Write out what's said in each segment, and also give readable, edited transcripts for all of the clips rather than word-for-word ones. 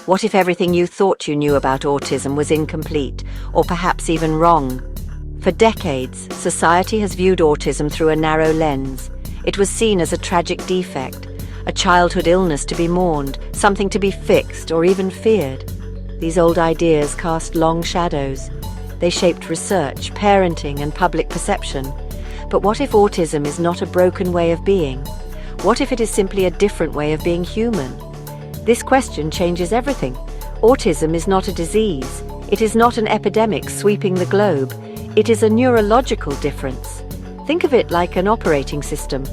What if everything you thought you knew about autism was incomplete, or perhaps even wrong? For decades, society has viewed autism through a narrow lens. It was seen as a tragic defect, a childhood illness to be mourned, something to be fixed or even feared. These old ideas cast long shadows. They shaped research, parenting, and public perception. But what if autism is not a broken way of being? What if it is simply a different way of being human? This question changes everything. Autism is not a disease. It is not an epidemic sweeping the globe. It is a neurological difference. Think of it like an operating system.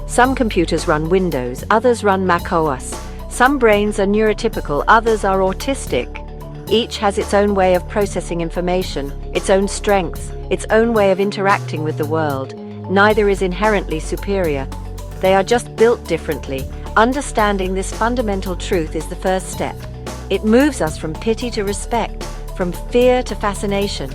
Some computers run Windows, others run Mac OS. Some brains are neurotypical, others are autistic. Each has its own way of processing information, its own strengths, its own way of interacting with the world. Neither is inherently superior. They are just built differently. Understanding this fundamental truth is the first step. It moves us from pity to respect, from fear to fascination.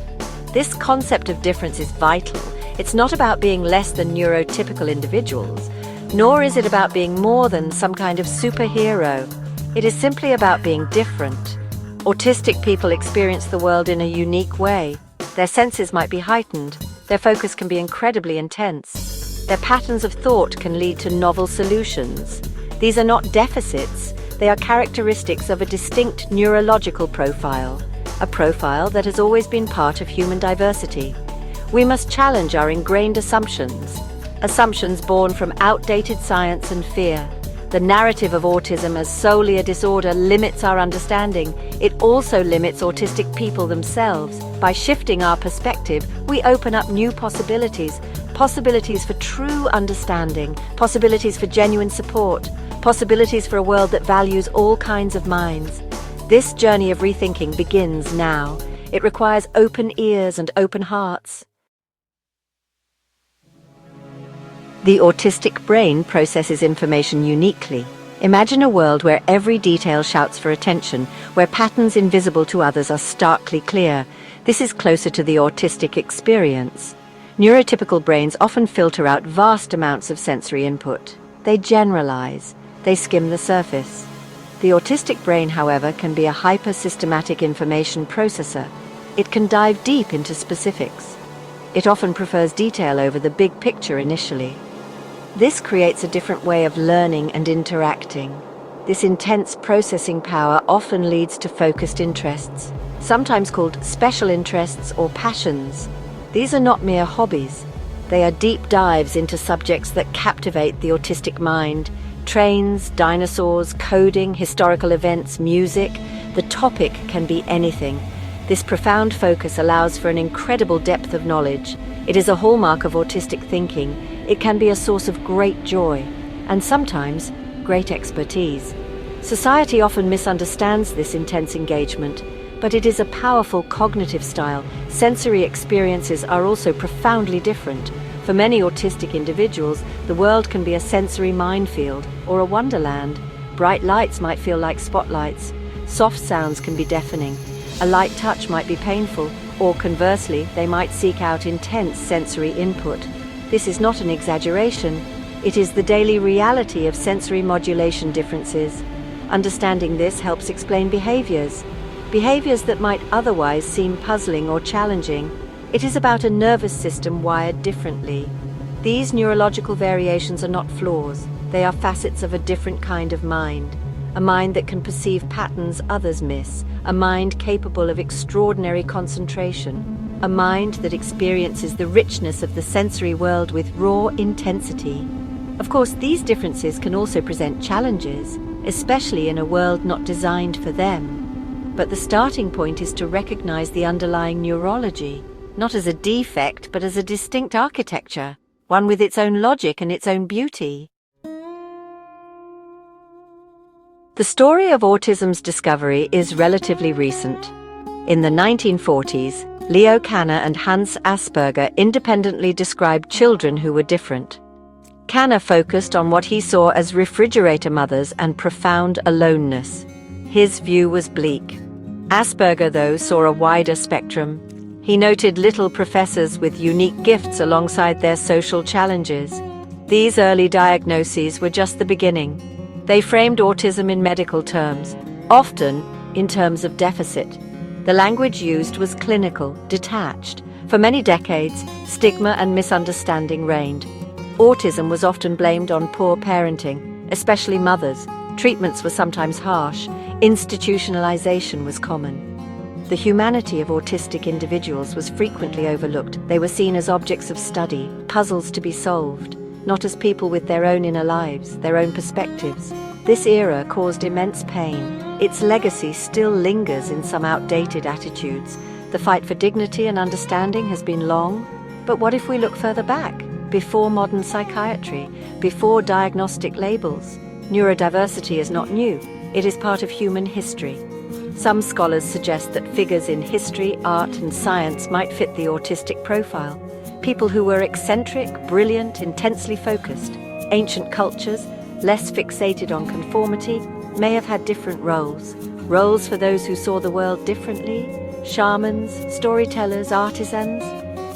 This concept of difference is vital. It's not about being less than neurotypical individuals, nor is it about being more than some kind of superhero. It is simply about being different. Autistic people experience the world in a unique way. Their senses might be heightened. Their focus can be incredibly intense. Their patterns of thought can lead to novel solutions. These are not deficits. They are characteristics of a distinct neurological profile, a profile that has always been part of human diversity. We must challenge our ingrained assumptions born from outdated science and fear. The narrative of autism as solely a disorder limits our understanding. It also limits autistic people themselves. By shifting our perspective, we open up new possibilities. Possibilities for true understanding, possibilities for genuine support, possibilities for a world that values all kinds of minds. This journey of rethinking begins now. It requires open ears and open hearts. The autistic brain processes information uniquely. Imagine a world where every detail shouts for attention, where patterns invisible to others are starkly clear. This is closer to the autistic experience. Neurotypical brains often filter out vast amounts of sensory input. They generalize. They skim the surface. The autistic brain, however, can be a hyper-systematic information processor. It can dive deep into specifics. It often prefers detail over the big picture initially. This creates a different way of learning and interacting. This intense processing power often leads to focused interests, sometimes called special interests or passions. These are not mere hobbies. They are deep dives into subjects that captivate the autistic mind. Trains, dinosaurs, coding, historical events, music. The topic can be anything. This profound focus allows for an incredible depth of knowledge. It is a hallmark of autistic thinking. It can be a source of great joy, and sometimes great expertise. Society often misunderstands this intense engagement, but it is a powerful cognitive style. Sensory experiences are also profoundly different. For many autistic individuals, the world can be a sensory minefield or a wonderland. Bright lights might feel like spotlights. Soft sounds can be deafening. A light touch might be painful, or conversely, they might seek out intense sensory input. This is not an exaggeration. It is the daily reality of sensory modulation differences. Understanding this helps explain behaviors that might otherwise seem puzzling or challenging. It is about a nervous system wired differently. These neurological variations are not flaws. They are facets of a different kind of mind. A mind that can perceive patterns others miss. A mind capable of extraordinary concentration. A mind that experiences the richness of the sensory world with raw intensity. Of course, these differences can also present challenges, especially in a world not designed for them. But the starting point is to recognize the underlying neurology, not as a defect, but as a distinct architecture, one with its own logic and its own beauty. The story of autism's discovery is relatively recent. In the 1940s, Leo Kanner and Hans Asperger independently described children who were different. Kanner focused on what he saw as refrigerator mothers and profound aloneness. His view was bleak. Asperger, though, saw a wider spectrum. He noted little professors with unique gifts alongside their social challenges. These early diagnoses were just the beginning. They framed autism in medical terms, often in terms of deficit. The language used was clinical, detached. For many decades, stigma and misunderstanding reigned. Autism was often blamed on poor parenting, especially mothers. Treatments were sometimes harsh. Institutionalization was common. The humanity of autistic individuals was frequently overlooked. They were seen as objects of study, puzzles to be solved, not as people with their own inner lives, their own perspectives. This era caused immense pain. Its legacy still lingers in some outdated attitudes. The fight for dignity and understanding has been long. But what if we look further back, before modern psychiatry, before diagnostic labels? Neurodiversity is not new. It is part of human history. Some scholars suggest that figures in history, art, and science might fit the autistic profile. People who were eccentric, brilliant, intensely focused. Ancient cultures, less fixated on conformity, may have had different roles. Roles for those who saw the world differently. Shamans, storytellers, artisans.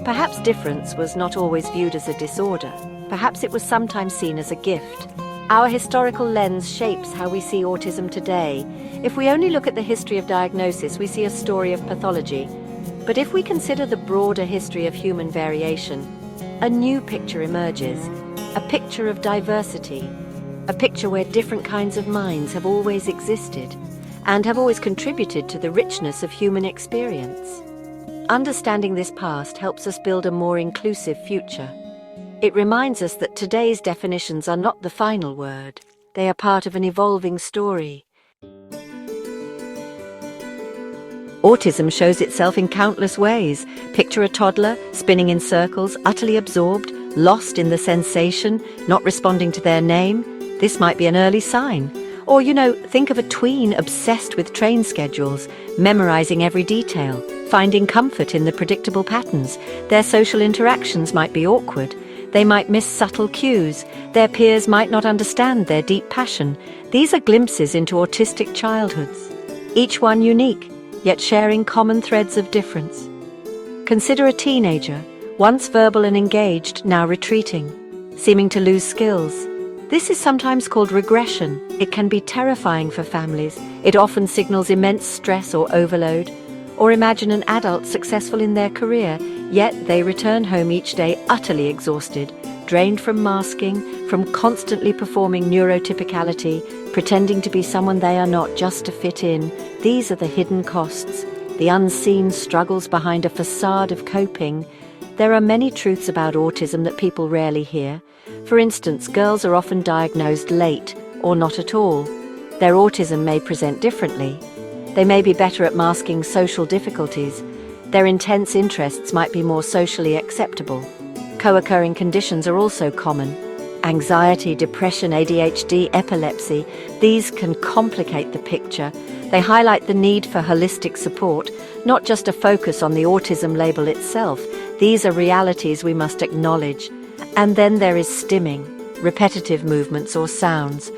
Perhaps difference was not always viewed as a disorder. Perhaps it was sometimes seen as a gift. Our historical lens shapes how we see autism today. If we only look at the history of diagnosis, we see a story of pathology. But if we consider the broader history of human variation, a new picture emerges, a picture of diversity, a picture where different kinds of minds have always existed and have always contributed to the richness of human experience. Understanding this past helps us build a more inclusive future. It reminds us that today's definitions are not the final word. They are part of an evolving story. Autism shows itself in countless ways. Picture a toddler spinning in circles, utterly absorbed, lost in the sensation, not responding to their name. This might be an early sign. Or, think of a tween obsessed with train schedules, memorizing every detail, finding comfort in the predictable patterns. Their social interactions might be awkward. They might miss subtle cues. Their peers might not understand their deep passion. These are glimpses into autistic childhoods, each one unique, yet sharing common threads of difference. Consider a teenager, once verbal and engaged, now retreating, seeming to lose skills. This is sometimes called regression. It can be terrifying for families. It often signals immense stress or overload. Or imagine an adult successful in their career, yet they return home each day utterly exhausted, drained from masking, from constantly performing neurotypicality, pretending to be someone they are not just to fit in. These are the hidden costs, the unseen struggles behind a facade of coping. There are many truths about autism that people rarely hear. For instance, girls are often diagnosed late or not at all. Their autism may present differently. They may be better at masking social difficulties. Their intense interests might be more socially acceptable. Co-occurring conditions are also common. Anxiety, depression, ADHD, epilepsy, these can complicate the picture. They highlight the need for holistic support, not just a focus on the autism label itself. These are realities we must acknowledge. And then there is stimming, repetitive movements or sounds.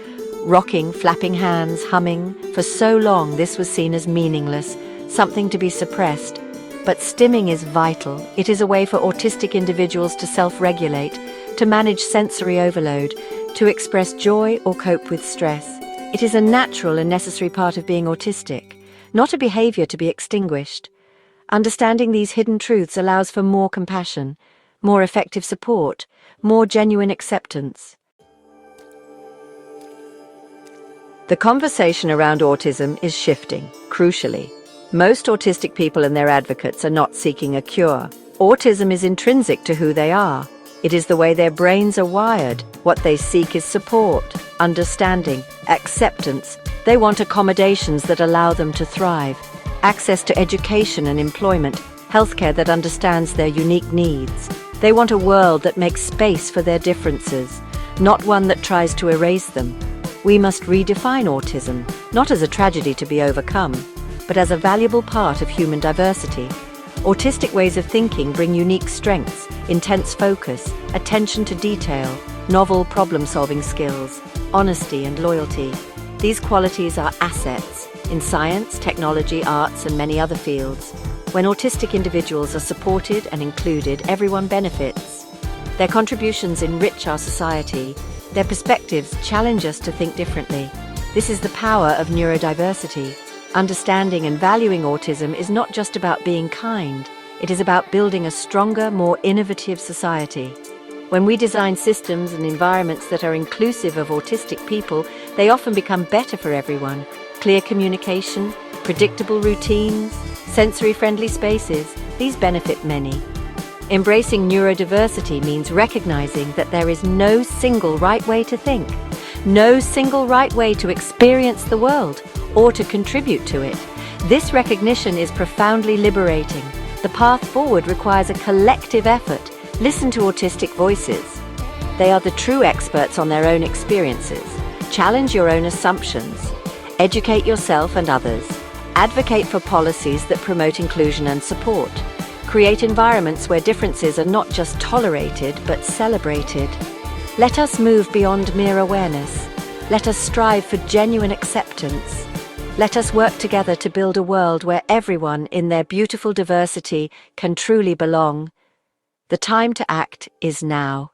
Rocking, flapping hands, humming. For so long this was seen as meaningless, something to be suppressed. But stimming is vital. It is a way for autistic individuals to self-regulate, to manage sensory overload, to express joy or cope with stress. It is a natural and necessary part of being autistic, not a behavior to be extinguished. Understanding these hidden truths allows for more compassion, more effective support, more genuine acceptance. The conversation around autism is shifting, crucially. Most autistic people and their advocates are not seeking a cure. Autism is intrinsic to who they are. It is the way their brains are wired. What they seek is support, understanding, acceptance. They want accommodations that allow them to thrive, access to education and employment, healthcare that understands their unique needs. They want a world that makes space for their differences, not one that tries to erase them. We must redefine autism, not as a tragedy to be overcome, but as a valuable part of human diversity. Autistic ways of thinking bring unique strengths, intense focus, attention to detail, novel problem-solving skills, honesty and loyalty. These qualities are assets in science, technology, arts, and many other fields. When autistic individuals are supported and included, everyone benefits. Their contributions enrich our society. Their perspectives challenge us to think differently. This is the power of neurodiversity. Understanding and valuing autism is not just about being kind, it is about building a stronger, more innovative society. When we design systems and environments that are inclusive of autistic people, they often become better for everyone. Clear communication, predictable routines, sensory-friendly spaces, these benefit many. Embracing neurodiversity means recognizing that there is no single right way to think, no single right way to experience the world or to contribute to it. This recognition is profoundly liberating. The path forward requires a collective effort. Listen to autistic voices. They are the true experts on their own experiences. Challenge your own assumptions. Educate yourself and others. Advocate for policies that promote inclusion and support. Create environments where differences are not just tolerated, but celebrated. Let us move beyond mere awareness. Let us strive for genuine acceptance. Let us work together to build a world where everyone, in their beautiful diversity, can truly belong. The time to act is now.